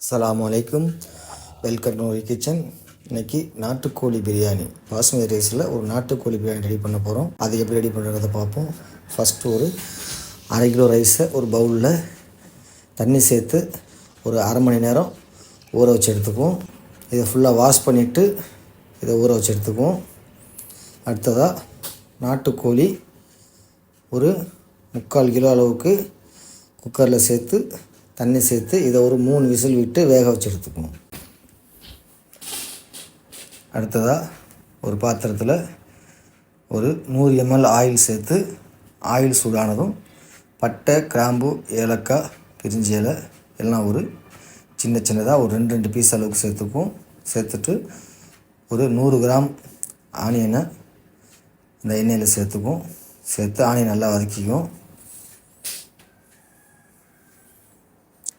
அஸ்ஸலாமு அலைக்கும். Welcome to kitchen. இன்றைக்கி நாட்டுக்கோழி பிரியாணி, பாஸ்மதி ரைஸில் ஒரு நாட்டுக்கோழி பிரியாணி ரெடி பண்ண போகிறோம். அது எப்படி ரெடி பண்ணுறதை பார்ப்போம். ஃபஸ்ட்டு ஒரு 1/2 கிலோ ரைஸை ஒரு பவுலில் தண்ணி சேர்த்து ஒரு அரை மணி நேரம் ஊற வச்சு எடுத்துக்குவோம். இதை ஃபுல்லாக வாஷ் பண்ணிவிட்டு இதை ஊற வச்சு எடுத்துக்குவோம். அடுத்ததாக நாட்டுக்கோழி ஒரு 3/4 கிலோ அளவுக்கு குக்கரில் சேர்த்து தண்ணி சேர்த்து இதை ஒரு 3 விசில் விட்டு வேக வச்சு எடுத்துக்கணும். அடுத்ததாக ஒரு பாத்திரத்தில் ஒரு 100 ml ஆயில் சேர்த்து ஆயில் சூடானதும் பட்டை, கிராம்பு, ஏலக்காய், பிரிஞ்சி இலை எல்லாம் ஒரு சின்னதாக ஒரு 2 பீஸ் அளவுக்கு சேர்த்துக்குவோம். சேர்த்துட்டு ஒரு 100 கிராம் ஆனியனை இந்த எண்ணெயில் சேர்த்துக்குவோம். சேர்த்து ஆனியன் நல்லா வதக்கிக்குவோம்.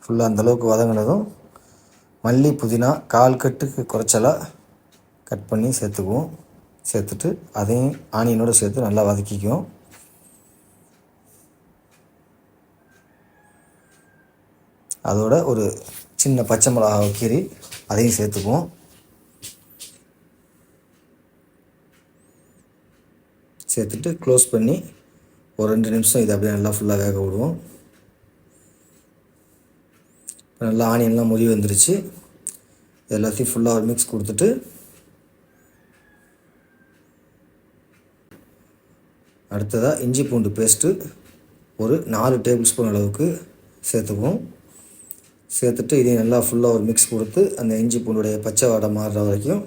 ஃபுல்லாக அந்தளவுக்கு வதங்கினதும் மல்லி, புதினா 1/4 கட்டுக்கு குறைச்சலாக கட் பண்ணி சேர்த்துக்குவோம். சேர்த்துட்டு அதையும் ஆனியனோடு சேர்த்து நல்லா வதக்கிக்குவோம். அதோட ஒரு சின்ன பச்சை மிளகாவை கீறி அதையும் சேர்த்துக்குவோம். சேர்த்துட்டு க்ளோஸ் பண்ணி ஒரு 2 நிமிஷம் இதை அப்படியே நல்லா ஃபுல்லாக வேக விடுவோம். நல்லா ஆனியன்லாம் முறி வந்துருச்சு. எல்லாத்தையும் ஃபுல்லாக ஒரு மிக்ஸ் கொடுத்துட்டு அடுத்ததாக இஞ்சி பூண்டு பேஸ்ட்டு ஒரு 4 டேபிள் ஸ்பூன் அளவுக்கு சேர்த்துக்குவோம். சேர்த்துட்டு இதையும் நல்லா ஃபுல்லாக ஒரு மிக்ஸ் கொடுத்து அந்த இஞ்சி பூண்டுடைய பச்சை வாடை மாறுற வரைக்கும்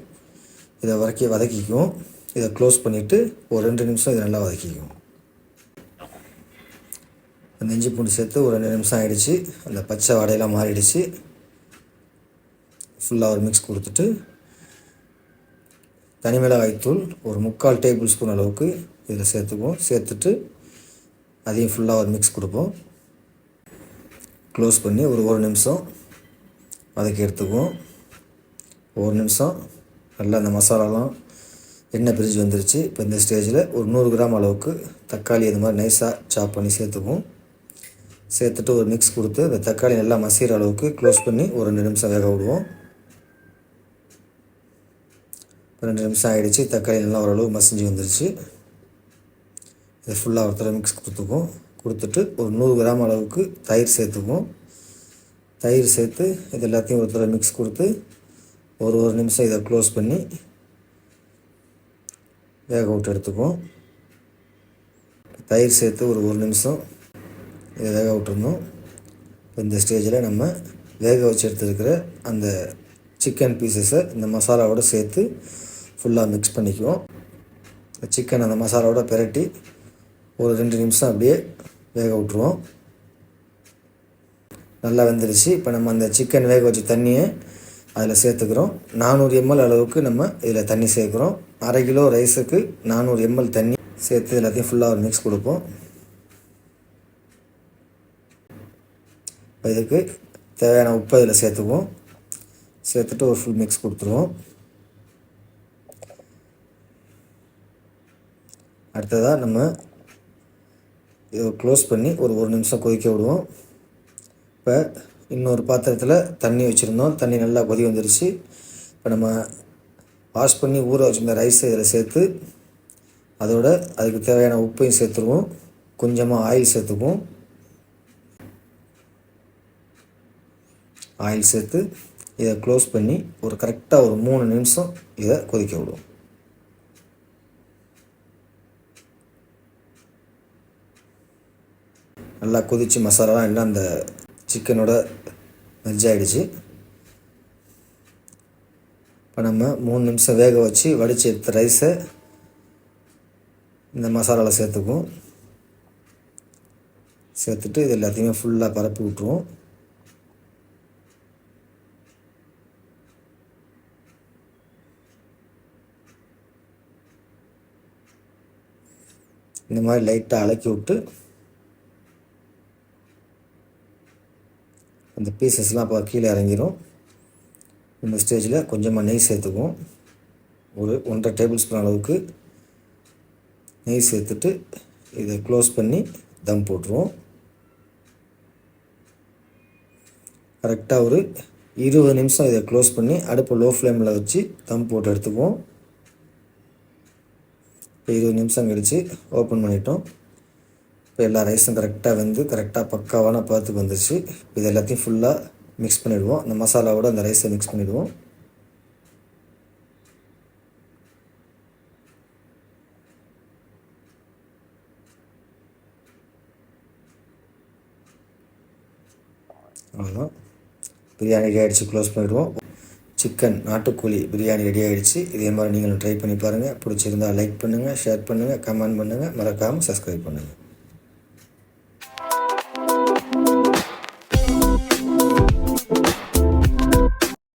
இதை வதக்கிக்குவோம். இதை க்ளோஸ் பண்ணிவிட்டு ஒரு 2 நிமிஷம் இதை நல்லா வதக்கிக்குவோம். அந்த இஞ்சி பூண்டு சேர்த்து ஒரு 2 நிமிஷம் ஆகிடுச்சு. அந்த பச்சை வாடையெல்லாம் மாறிடுச்சு. ஃபுல்லாக ஒரு மிக்ஸ் கொடுத்துட்டு தனி மிளகாய்த்தூள் ஒரு 3/4 டேபிள் ஸ்பூன் அளவுக்கு இதில் சேர்த்துக்குவோம். சேர்த்துட்டு அதையும் ஃபுல்லாக ஒரு மிக்ஸ் கொடுப்போம். க்ளோஸ் பண்ணி ஒரு 1 நிமிஷம் வதக்கி எடுத்துக்குவோம். 1 நிமிஷம் நல்லா அந்த மசாலாலாம் எண்ணெய் பிரிஞ்சு வந்துருச்சு. இப்போ இந்த ஸ்டேஜில் ஒரு 100 கிராம் அளவுக்கு தக்காளி இது மாதிரி நைஸாக சாப் பண்ணி சேர்த்துக்குவோம். சேர்த்துட்டு ஒரு மிக்ஸ் கொடுத்து அந்த தக்காளி நல்லா மசிகிற அளவுக்கு க்ளோஸ் பண்ணி ஒரு 2 நிமிஷம் வேக விடுவோம். 2 நிமிஷம் ஆகிடுச்சு. தக்காளி நல்லா ஓரளவு மசிஞ்சு வந்துருச்சு. இதை ஃபுல்லாக ஒருத்தர மிக்ஸ் கொடுத்துட்டு ஒரு 100 கிராம் அளவுக்கு தயிர் சேர்த்துக்குவோம். தயிர் சேர்த்து இது எல்லாத்தையும் ஒருத்தர மிக்ஸ் கொடுத்து ஒரு நிமிஷம் இதை க்ளோஸ் பண்ணி வேக விட்டு எடுத்துக்குவோம். தயிர் சேர்த்து ஒரு நிமிஷம் இதை வேக விட்டுருந்தோம். இப்போ இந்த ஸ்டேஜில் நம்ம வேக வச்சு எடுத்துருக்கிற அந்த சிக்கன் பீசஸை இந்த மசாலாவோடு சேர்த்து ஃபுல்லாக மிக்ஸ் பண்ணிக்குவோம். சிக்கன் அந்த மசாலாவோட பிரட்டி ஒரு 2 நிமிஷம் அப்படியே வேக விட்ருவோம். நல்லா வெந்துருச்சு. இப்போ நம்ம அந்த சிக்கன் வேக வச்ச தண்ணியை அதில் சேர்த்துக்கிறோம். 400 ml அளவுக்கு நம்ம இதில் தண்ணி சேர்க்குறோம். 1/2 கிலோ ரைஸுக்கு 400 ml தண்ணி சேர்த்து எல்லாத்தையும் ஃபுல்லாக ஒரு மிக்ஸ் கொடுப்போம். இப்போ இதுக்கு தேவையான உப்பு இதில் சேர்த்துக்குவோம். சேர்த்துட்டு ஒரு ஃபுல் மிக்ஸ் கொடுத்துருவோம். அடுத்ததாக நம்ம இதை க்ளோஸ் பண்ணி ஒரு நிமிஷம் கொதிக்க விடுவோம். இப்போ இன்னொரு பாத்திரத்தில் தண்ணி வச்சுருந்தோம். தண்ணி நல்லா கொதி வந்துருச்சு. இப்போ நம்ம வாஷ் பண்ணி ஊற வச்சுருந்த ரைஸை இதில் சேர்த்து அதோட அதுக்கு தேவையான உப்பையும் சேர்த்துருவோம். கொஞ்சமாக ஆயில் சேர்த்துக்குவோம். ஆயில் சேர்த்து இதை க்ளோஸ் பண்ணி ஒரு கரெக்டாக ஒரு 3 நிமிஷம் இதை கொதிக்க விடுவோம். நல்லா கொதித்து மசாலாலாம் எல்லாம் அந்த சிக்கனோட மெர்ஜ் ஆகிடுச்சு. இப்போ நம்ம 3 நிமிஷம் வேக வச்சு வடித்து எடுத்த ரைஸை இந்த மசாலாவில் சேர்த்துக்குவோம். சேர்த்துட்டு இது எல்லாத்தையுமே ஃபுல்லாக பரப்பி விட்ருவோம். இந்த மாதிரி லைட்டாக அலக்கி விட்டு அந்த பீசஸ்லாம் அப்போ கீழே இறங்கிடும். இந்த ஸ்டேஜில் கொஞ்சமாக நெய் சேர்த்துக்குவோம். ஒரு 1.5 டேபிள் ஸ்பூன் அளவுக்கு நெய் சேர்த்துட்டு இதை க்ளோஸ் பண்ணி தம் போட்டுருவோம். கரெக்டாக ஒரு 20 நிமிஷம் இதை க்ளோஸ் பண்ணி அடுப்பு லோ ஃப்ளேமில் வச்சு தம் போட்டு எடுத்துக்குவோம். இப்போ 20 நிமிஷம் கழித்து ஓப்பன் பண்ணிட்டோம். இப்போ எல்லா ரைஸும் கரெக்டாக வெந்து கரெக்டாக பக்காவான பதத்துக்கு வந்துச்சு. இது எல்லாத்தையும் ஃபுல்லாக மிக்ஸ் பண்ணிவிடுவோம். அந்த மசாலாவோட அந்த ரைஸை மிக்ஸ் பண்ணிவிடுவோம். அவ்வளோதான், பிரியாணி ரெடி ஆகிடுச்சு. க்ளோஸ் பண்ணிவிடுவோம். சிக்கன் நாட்டுக்கோழி பிரியாணி ரெடி ஆகிடுச்சு. இதே மாதிரி நீங்களும் ட்ரை பண்ணி பாருங்கள். பிடிச்சிருந்தால் லைக் பண்ணுங்கள், ஷேர் பண்ணுங்கள், கமெண்ட் பண்ணுங்கள், மறக்காமல் சப்ஸ்கிரைப் பண்ணுங்கள்.